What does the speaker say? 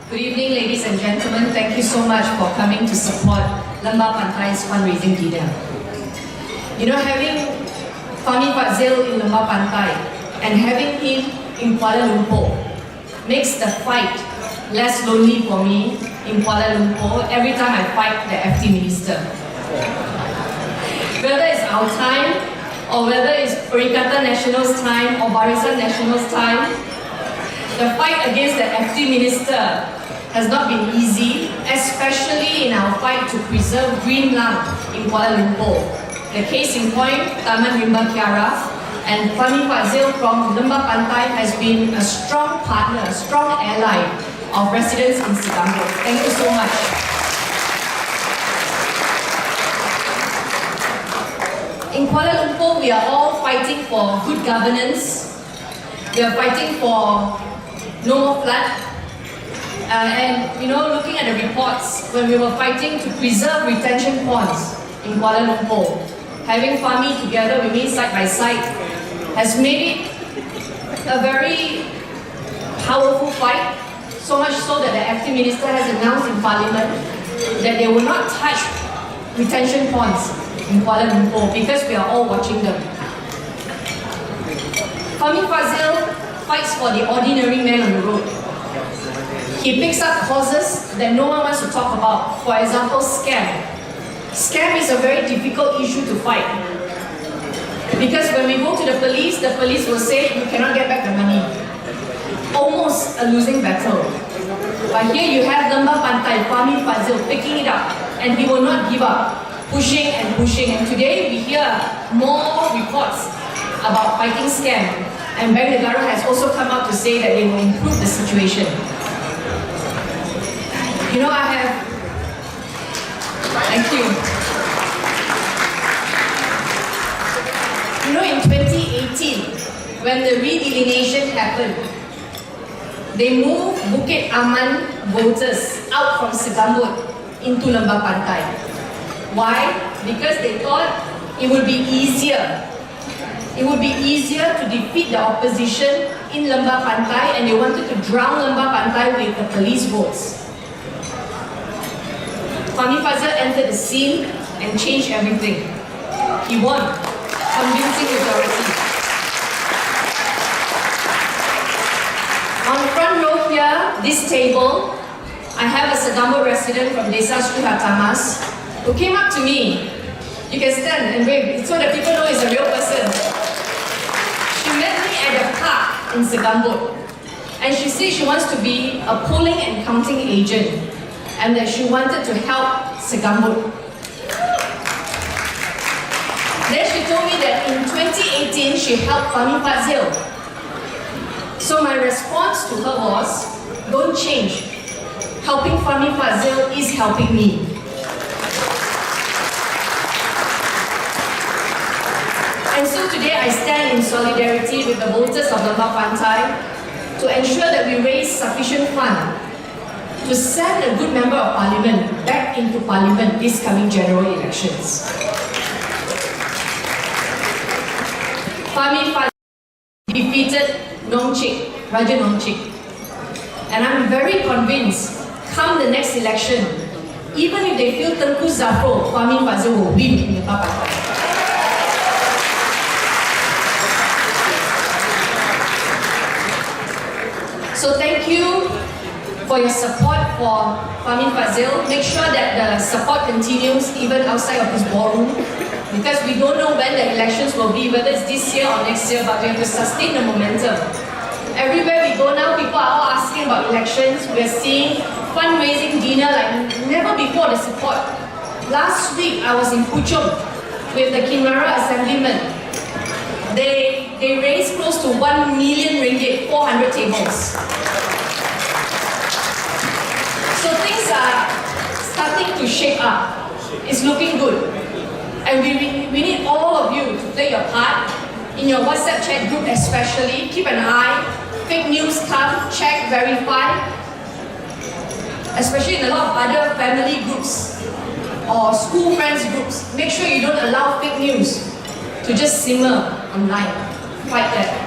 Good evening, ladies and gentlemen. Thank you so much for coming to support Lembah Pantai's fundraising dinner. You know, having Fadzil in Lembah Pantai and having him in Kuala Lumpur makes the fight less lonely for me in Kuala Lumpur every time I fight the FT minister. Whether it's our time, or whether it's Perikatan National's time, or Barisan National's time, the fight against the FT minister has not been easy, especially in our fight to preserve green lung in Kuala Lumpur. The case in point, Taman Rimba Kiara, and Fadzil from Lembah Pantai has been a strong partner, a strong ally of residents in Sebagai. Thank you so much. In Kuala Lumpur, we are all fighting for good governance. We are fighting for no more flood. And you know, looking at the reports, when we were fighting to preserve retention ponds in Kuala Lumpur, having Fahmi together with me side by side has made it a very powerful fight, so much so that the FT minister has announced in Parlimen that they will not touch retention ponds in Kuala Lumpur because we are all watching them. Fadzil fights for the ordinary man on the road. He picks up causes that no one wants to talk about. For example, scam. Scam is a very difficult issue to fight. Because when we go to the police will say, you cannot get back the money. Almost a losing battle. But here you have Lembah Pantai, Fadzil picking it up, and he will not give up, pushing and pushing. And today we hear more reports about fighting scam. And Bank Negara has also come out to say that they will improve the situation. You know, thank you. You know, in 2018, when the redelineation happened, they moved Bukit Aman voters out from Sebagai into Lembah Pantai. Why? Because they thought it would be easier. It would be easier to defeat the opposition in Lembah Pantai, and they wanted to drown Lembah Pantai with the police votes. Fadzil entered the scene and changed everything. He won, convincing majority. On the front row here, this table, I have a Sebagai resident from Desa Suhatamas who came up to me. You can stand and wave so that people know it's a real person. She met me at the park in Sebagai, and she said she wants to be a polling and counting agent, and that she wanted to help Sebagai. Then she told me that in 2018 she helped Fadzil. So my response to her was, don't change. Helping Fadzil is helping me. And so today I stand in solidarity with the voters of Lembah Pantai to ensure that we raise sufficient funds to send a good member of Parliament back into Parliament this coming general elections. Fadzil defeated Raja Nongchik. And I'm very convinced, come the next election, even if they feel Tengku Zafrul, Fadzil will win in Lembah Pantai. So thank you for your support for Fadzil. Make sure that the support continues even outside of this ballroom, because we don't know when the elections will be, whether it's this year or next year, but we have to sustain the momentum. Everywhere we go now, people are all asking about elections. We are seeing fundraising dinner like never before, the support. Last week, I was in Puchong with the Kinrara Assemblymen. They raised close to 1 million ringgit, 400 tables. So things are starting to shape up. It's looking good. And we need all of you to play your part. In your WhatsApp chat group especially, keep an eye. Fake news come, check, verify. Especially in a lot of other family groups or school friends groups. Make sure you don't allow fake news to just simmer online. Fight that.